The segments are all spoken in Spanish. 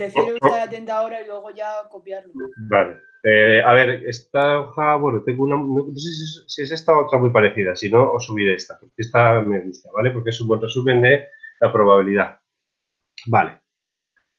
Prefiero estar atenta ahora y luego ya copiarlo. Vale. A ver, esta hoja, bueno, tengo una, no sé si es esta o otra muy parecida, si no, os subiré esta, porque esta me gusta, ¿vale? Porque es un buen resumen de la probabilidad. Vale.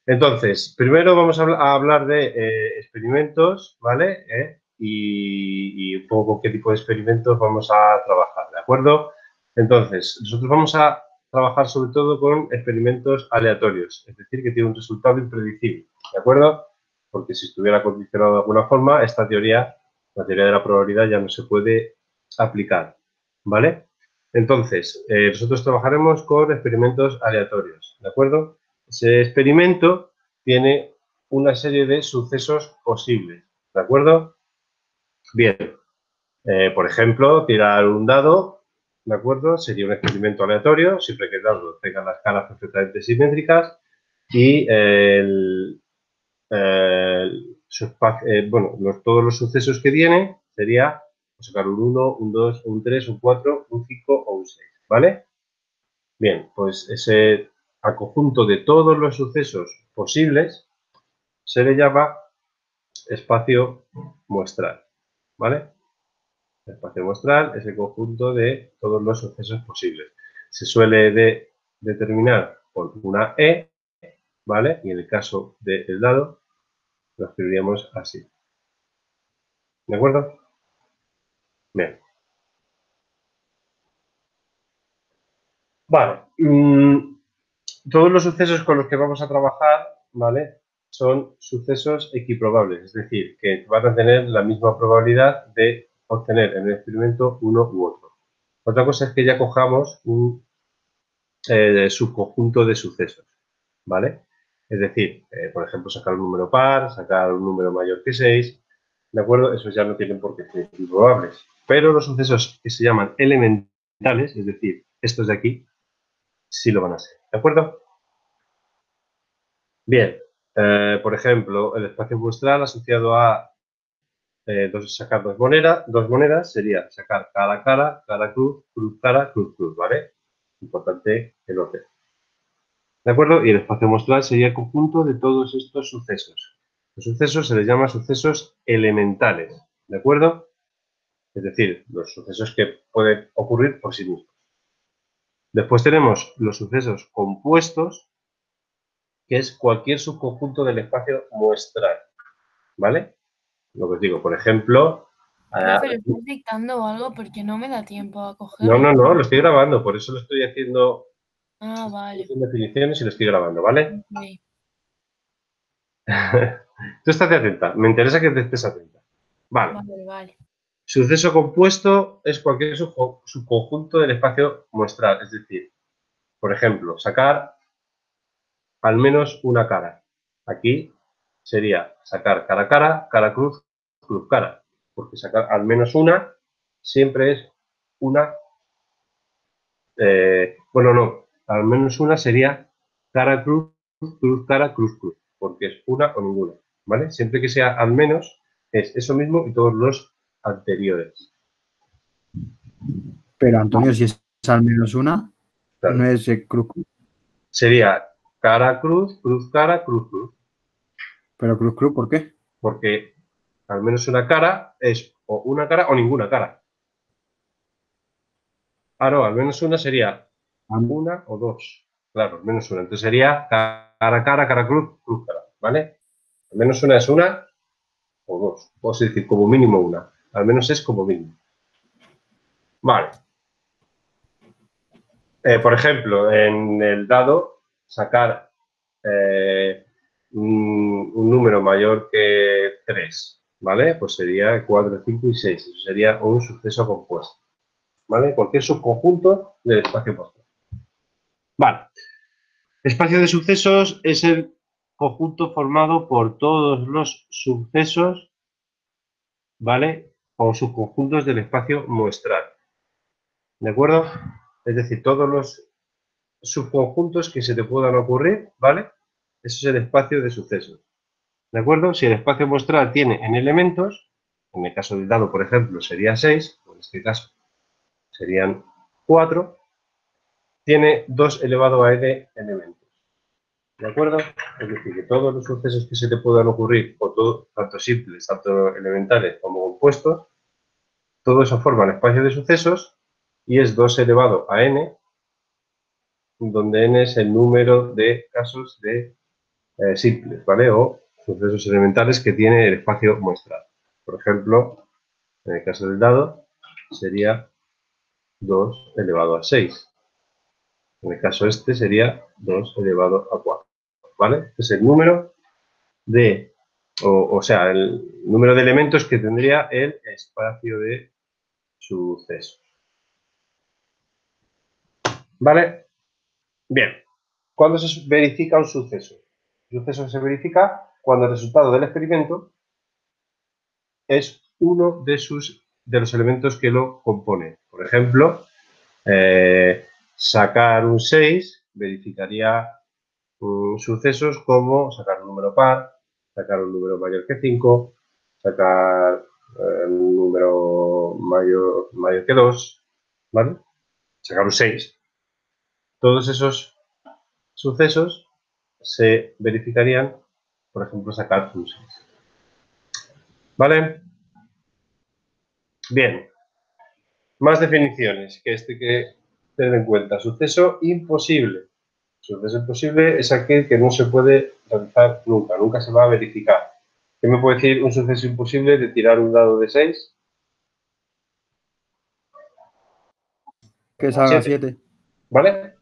Entonces, primero vamos a hablar de experimentos, ¿vale? Y un poco qué tipo de experimentos vamos a trabajar, ¿de acuerdo? Entonces, nosotros vamos a trabajar sobre todo con experimentos aleatorios, es decir, que tienen un resultado impredecible, ¿de acuerdo? Porque si estuviera condicionado de alguna forma, esta teoría, la teoría de la probabilidad, ya no se puede aplicar, ¿vale? Entonces, nosotros trabajaremos con experimentos aleatorios, ¿de acuerdo? Ese experimento tiene una serie de sucesos posibles, ¿de acuerdo? Bien, por ejemplo, tirar un dado, ¿de acuerdo? Sería un experimento aleatorio, siempre que el dado tenga las caras perfectamente simétricas y todos los sucesos que tiene sería sacar un 1, un 2, un 3, un 4, un 5 o un 6, ¿vale? Bien, pues ese al conjunto de todos los sucesos posibles se le llama espacio muestral, ¿vale? El espacio muestral es el conjunto de todos los sucesos posibles. Se suele determinar por una E, ¿vale? Y en el caso del dado lo escribiríamos así. ¿De acuerdo? Bien. Vale. Todos los sucesos con los que vamos a trabajar, ¿vale? Son sucesos equiprobables, es decir, que van a tener la misma probabilidad de obtener en el experimento uno u otro. Otra cosa es que ya cojamos un subconjunto de sucesos, ¿vale? Es decir, por ejemplo, sacar un número par, sacar un número mayor que 6, ¿de acuerdo? Esos ya no tienen por qué ser improbables. Pero los sucesos que se llaman elementales, es decir, estos de aquí, sí lo van a ser, ¿de acuerdo? Bien, por ejemplo, el espacio muestral asociado a sacar dos monedas sería sacar cara, cruz, cruz, cruz, ¿vale? Importante el orden. ¿De acuerdo? Y el espacio muestral sería el conjunto de todos estos sucesos. Los sucesos se les llama sucesos elementales, ¿de acuerdo? Es decir, los sucesos que pueden ocurrir por sí mismos. Después tenemos los sucesos compuestos, que es cualquier subconjunto del espacio muestral, ¿vale? Lo que os digo, por ejemplo... Profe, ¿le estás dictando algo? Porque no me da tiempo a cogerlo. No, lo estoy grabando, por eso lo estoy haciendo... Ah, vale. Estoy haciendo definiciones y lo estoy grabando, ¿vale? Okay. Tú estate atenta, me interesa que te estés atenta. Vale. Vale. Suceso compuesto es cualquier subconjunto del espacio muestral, es decir, por ejemplo, sacar al menos una cara. Aquí sería sacar cara cruz, cruz cara, porque sacar al menos una siempre es una, al menos una sería cara cruz, cruz cara, cruz cruz, porque es una o ninguna, ¿vale? Siempre que sea al menos es eso mismo y todos los anteriores. Pero Antonio, si es al menos una, Claro. no es cruz. Sería cara cruz, cruz cara, cruz cruz. Pero cruz, ¿por qué? Porque al menos una cara es o una cara o ninguna cara. Ah, no, al menos una sería una o dos. Claro, al menos una. Entonces sería cara cruz, cruz cara, ¿vale? Al menos una es una o dos. Puedo decir como mínimo una. Al menos es como mínimo. Vale. Por ejemplo, en el dado, sacar un número mayor que 3, ¿vale? Pues sería 4, 5 y 6. Eso sería un suceso compuesto, ¿vale? Cualquier subconjunto del espacio compuesto. Vale. Espacio de sucesos es el conjunto formado por todos los sucesos, ¿vale? O subconjuntos del espacio muestral. ¿De acuerdo? Es decir, todos los subconjuntos que se te puedan ocurrir, ¿vale? Eso es el espacio de sucesos. ¿De acuerdo? Si el espacio muestral tiene n elementos, en el caso del dado, por ejemplo, sería 6, o en este caso serían 4, tiene 2 elevado a n elementos. ¿De acuerdo? Es decir, que todos los sucesos que se te puedan ocurrir, o todo, tanto simples, tanto elementales como compuestos, todo eso forma el espacio de sucesos y es 2 elevado a n, donde n es el número de casos de simples, ¿vale? O sucesos elementales que tiene el espacio muestrado. Por ejemplo, en el caso del dado, sería 2 elevado a 6. En el caso este sería 2 elevado a 4, ¿vale? Este es el número de, o sea, el número de elementos que tendría el espacio de sucesos. ¿Vale? Bien. ¿Cuándo se verifica un suceso? Un suceso se verifica cuando el resultado del experimento es uno de los elementos que lo componen. Por ejemplo, sacar un 6 verificaría sucesos como sacar un número par, sacar un número mayor que 5, sacar un número mayor que 2, ¿vale? Sacar un 6. Todos esos sucesos se verificarían, por ejemplo, sacar un 6. ¿Vale? Bien. Más definiciones que que tener en cuenta. Suceso imposible. Suceso imposible es aquel que no se puede realizar nunca, nunca se va a verificar. ¿Qué me puede decir un suceso imposible de tirar un dado de 6? Que salga 7. 7. ¿Vale?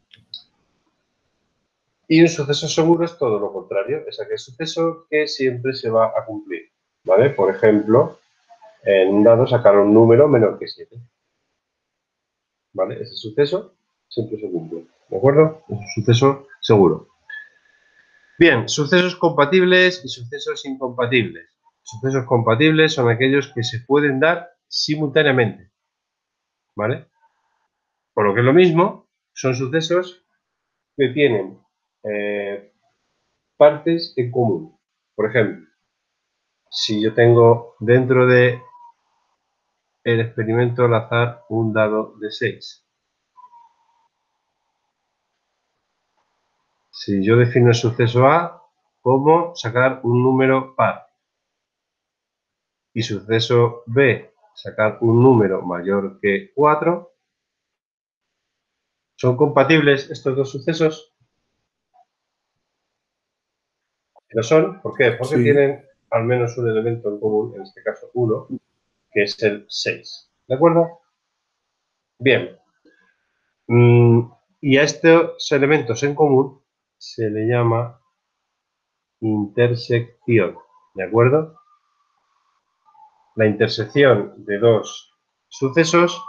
Y un suceso seguro es todo lo contrario, es aquel suceso que siempre se va a cumplir. ¿Vale? Por ejemplo, en un dado sacar un número menor que 7. ¿Vale? Ese suceso siempre se cumple. ¿De acuerdo? Es un suceso seguro. Bien, sucesos compatibles y sucesos incompatibles. Sucesos compatibles son aquellos que se pueden dar simultáneamente. ¿Vale? Por lo que es lo mismo, son sucesos que tienen partes en común. Por ejemplo, si yo tengo dentro de el experimento al azar un dado de 6. Si yo defino el suceso A como sacar un número par y suceso B, sacar un número mayor que 4, ¿son compatibles estos dos sucesos? Lo son, ¿por qué? Porque Sí. tienen al menos un elemento en común, en este caso 1, que es el 6. ¿De acuerdo? Bien. Y a estos elementos en común se le llama intersección. ¿De acuerdo? La intersección de dos sucesos,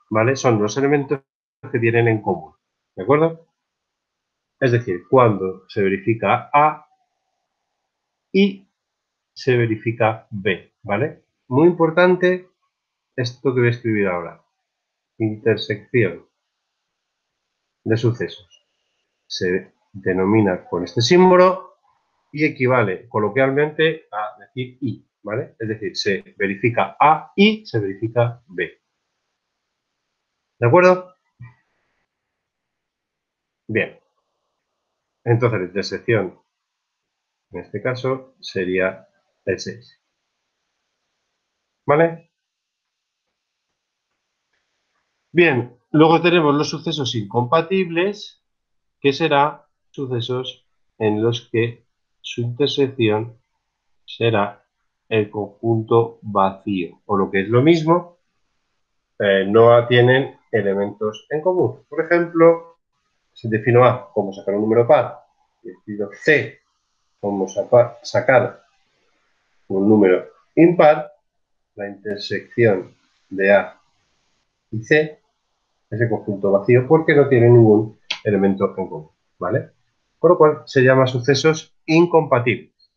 ¿vale? Son los elementos que tienen en común. ¿De acuerdo? Es decir, cuando se verifica A y se verifica B, ¿vale? Muy importante esto que voy a escribir ahora. Intersección de sucesos. Se denomina con este símbolo y equivale coloquialmente a decir I, ¿vale? Es decir, se verifica A y se verifica B. ¿De acuerdo? Bien. Entonces la intersección, en este caso, sería el 6. ¿Vale? Bien, luego tenemos los sucesos incompatibles, que serán sucesos en los que su intersección será el conjunto vacío, o lo que es lo mismo, no tienen elementos en común. Por ejemplo, si defino A como sacar un número par, y defino C como sacar un número impar, la intersección de A y C es el conjunto vacío porque no tiene ningún elemento en común, ¿vale? Por lo cual se llama sucesos incompatibles.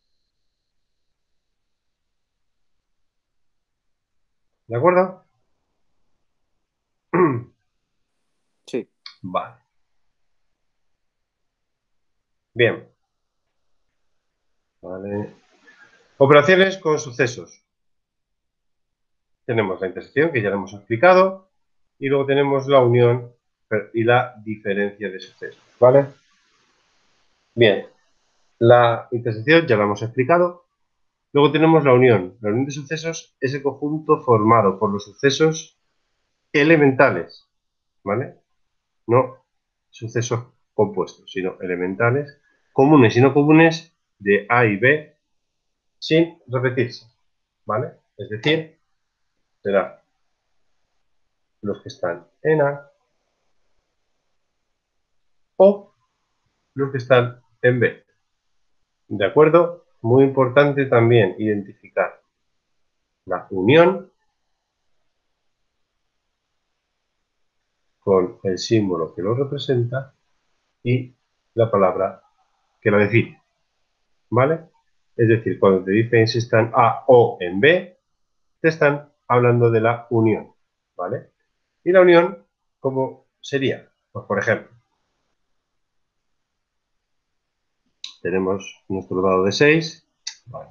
¿De acuerdo? Sí. Vale. Bien. Vale. Operaciones con sucesos. Tenemos la intersección, que ya lo hemos explicado, y luego tenemos la unión y la diferencia de sucesos, ¿vale? Bien. La intersección ya la hemos explicado. Luego tenemos la unión. La unión de sucesos es el conjunto formado por los sucesos elementales, ¿vale? No sucesos compuestos, sino elementales, comunes y no comunes de A y B sin repetirse, ¿vale? Es decir, serán los que están en A o los que están en B. ¿De acuerdo? Muy importante también identificar la unión con el símbolo que lo representa y la palabra que la define, ¿vale? Es decir, cuando te dicen si están A o en B, te están hablando de la unión, ¿vale? Y la unión, ¿cómo sería? Pues, por ejemplo, tenemos nuestro dado de 6, ¿vale?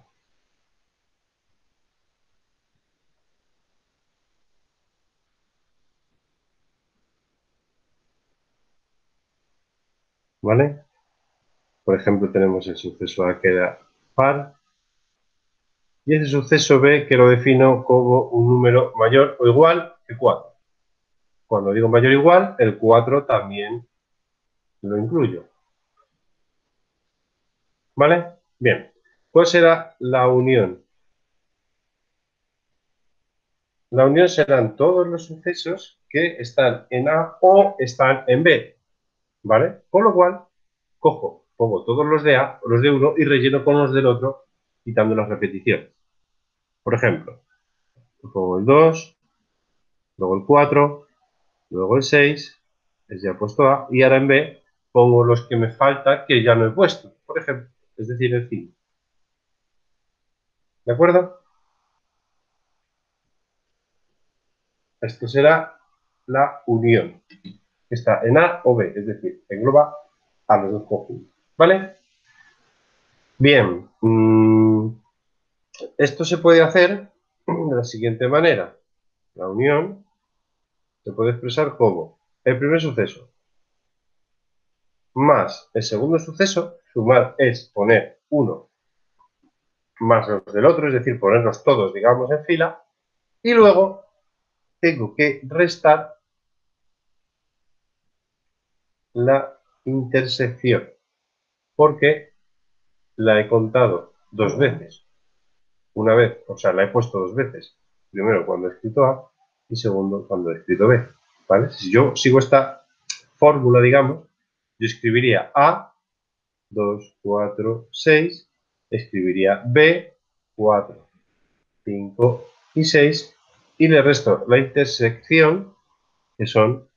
¿Vale? Por ejemplo, tenemos el suceso A que era par, y ese suceso B que lo defino como un número mayor o igual que 4. Cuando digo mayor o igual, el 4 también lo incluyo. ¿Vale? Bien. ¿Cuál será la unión? La unión serán todos los sucesos que están en A o están en B. ¿Vale? Con lo cual, pongo todos los de A, los de uno, y relleno con los del otro, quitando las repeticiones. Por ejemplo, pongo el 2, luego el 4, luego el 6, es ya puesto A, y ahora en B pongo los que me faltan que ya no he puesto, por ejemplo, es decir, el 5. ¿De acuerdo? Esto será la unión, que está en A o B, es decir, engloba a los dos conjuntos. ¿Vale? Bien, esto se puede hacer de la siguiente manera. La unión se puede expresar como el primer suceso más el segundo suceso. Sumar es poner uno más los del otro, es decir, ponerlos todos, digamos, en fila, y luego tengo que restar la intersección, porque la he contado dos veces. Una vez, o sea, la he puesto dos veces. Primero cuando he escrito A y segundo cuando he escrito B. ¿Vale? Si yo sigo esta fórmula, digamos, yo escribiría A, 2, 4, 6, escribiría B, 4, 5 y 6, y le resto la intersección, que son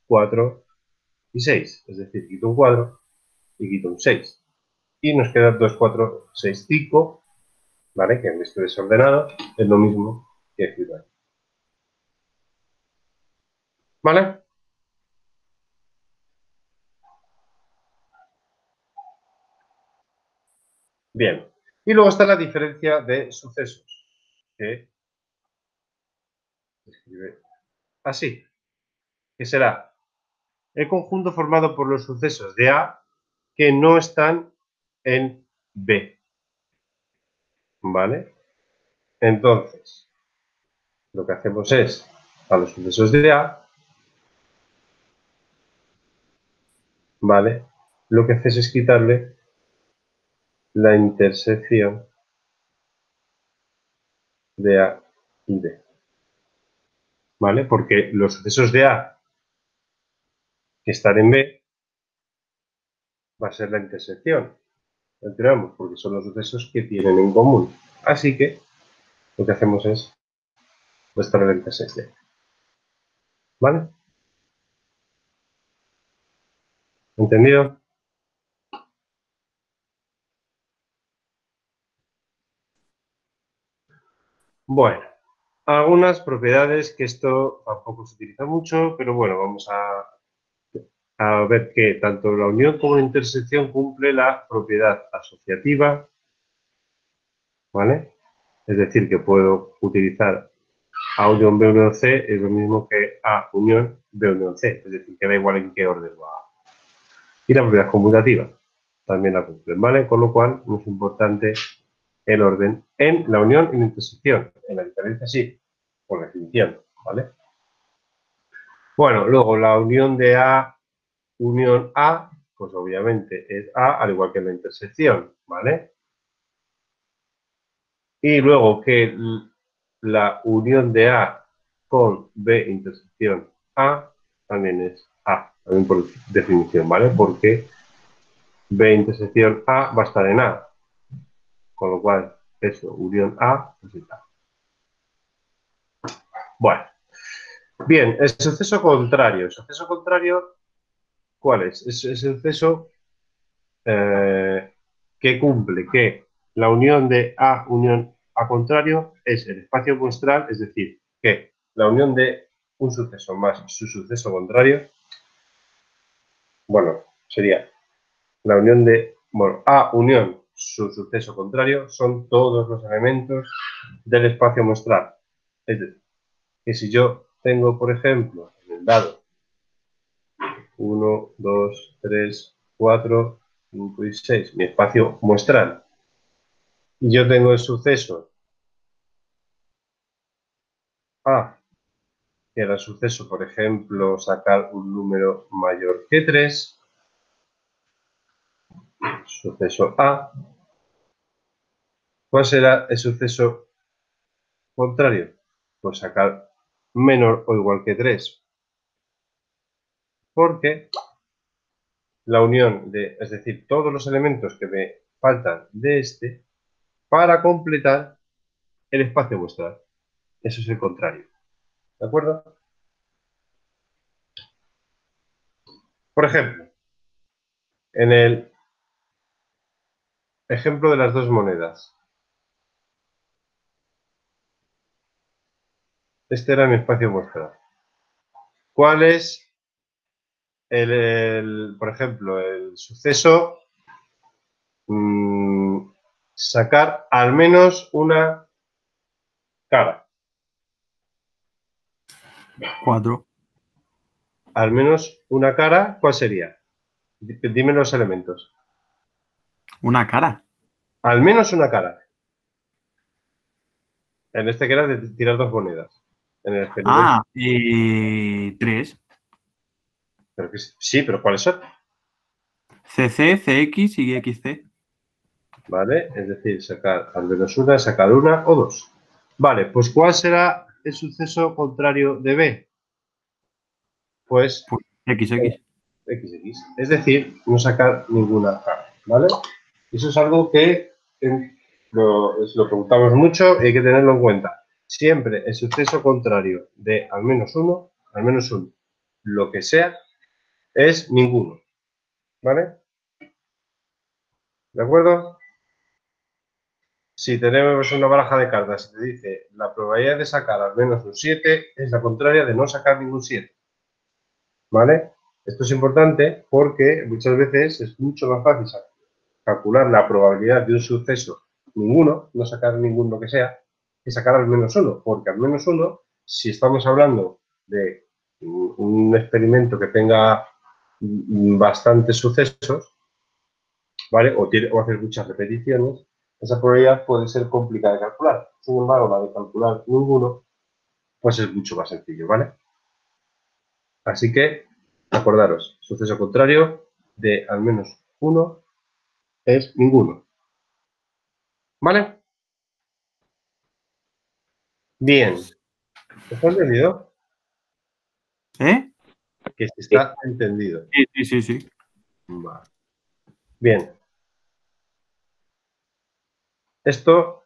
4 y 6. Es decir, quito un cuadro y quito un 6. Y nos queda 2, 4, 6, 5, ¿vale? Que en este desordenado es lo mismo que escribir. ¿Vale? Bien. Y luego está la diferencia de sucesos, que se escribe así, que será el conjunto formado por los sucesos de A que no están en B. ¿Vale? Entonces, lo que hacemos es, a los sucesos de A, ¿vale? Lo que haces es quitarle la intersección de A y B. ¿Vale? Porque los sucesos de A que están en B va a ser la intersección. Entenemos, porque son los sucesos que tienen en común. Así que lo que hacemos es restar la intersección. ¿Vale? ¿Entendido? Bueno, algunas propiedades que esto tampoco se utiliza mucho, pero bueno, vamos a ver que tanto la unión como la intersección cumple la propiedad asociativa, ¿vale? Es decir, que puedo utilizar A unión B unión C es lo mismo que A unión B unión C, es decir, que da igual en qué orden va. Y la propiedad conmutativa. también la cumplen, ¿vale? Con lo cual no es importante el orden en la unión y la intersección. En la diferencia sí, por definición, ¿vale? Bueno, luego la unión de A, unión A, pues obviamente es A, al igual que en la intersección, ¿vale? Y luego que la unión de A con B intersección A también es A, también por definición, ¿vale? Porque B intersección A va a estar en A, con lo cual eso, unión A, pues está. Bueno, bien, el suceso contrario. ¿El suceso contrario cuál es? Es el suceso que cumple que la unión de A unión A contrario es el espacio muestral, es decir, que la unión de un suceso más su suceso contrario, bueno, sería la unión de, bueno, A unión su suceso contrario son todos los elementos del espacio muestral. Es decir, que si yo tengo, por ejemplo, en el dado 1, 2, 3, 4, 5 y 6, mi espacio muestral, y yo tengo el suceso A, que era el suceso, por ejemplo, sacar un número mayor que 3, suceso A, ¿cuál será el suceso contrario? Pues sacar menor o igual que 3, porque la unión de, es decir, todos los elementos que me faltan de este, para completar el espacio muestral. Eso es el contrario. ¿De acuerdo? Por ejemplo, en el ejemplo de las dos monedas. Este era mi espacio muestral. ¿Cuál es por ejemplo, el suceso? Sacar al menos una cara. 4. Al menos una cara, ¿cuál sería? Dime los elementos. Una cara. Al menos una cara. En este que era de tirar dos monedas. En el experimento. 3. Pero sí, pero ¿cuáles son? CC, CX y XC. ¿Vale? Es decir, sacar al menos una, sacar una o dos. Vale, pues ¿cuál será el suceso contrario de B? Pues Pues XX. XX. Es decir, no sacar ninguna cara, ¿vale? Eso es algo que lo preguntamos mucho y hay que tenerlo en cuenta. Siempre el suceso contrario de al menos uno, lo que sea, es ninguno, ¿vale? ¿De acuerdo? Si tenemos una baraja de cartas y te dice la probabilidad de sacar al menos un 7 es la contraria de no sacar ningún 7. ¿Vale? Esto es importante porque muchas veces es mucho más fácil calcular la probabilidad de un suceso ninguno, no sacar ningún lo que sea, que sacar al menos uno. Porque al menos uno, si estamos hablando de un experimento que tenga bastantes sucesos, ¿vale? O hacer muchas repeticiones, esa probabilidad puede ser complicada de calcular. Sin embargo, la de calcular ninguno, pues es mucho más sencillo, ¿vale? Así que, acordaros, suceso contrario de al menos uno es ninguno. ¿Vale? Bien. ¿Está entendido? ¿Eh? Que se está entendido. Sí. Vale. Bien. Esto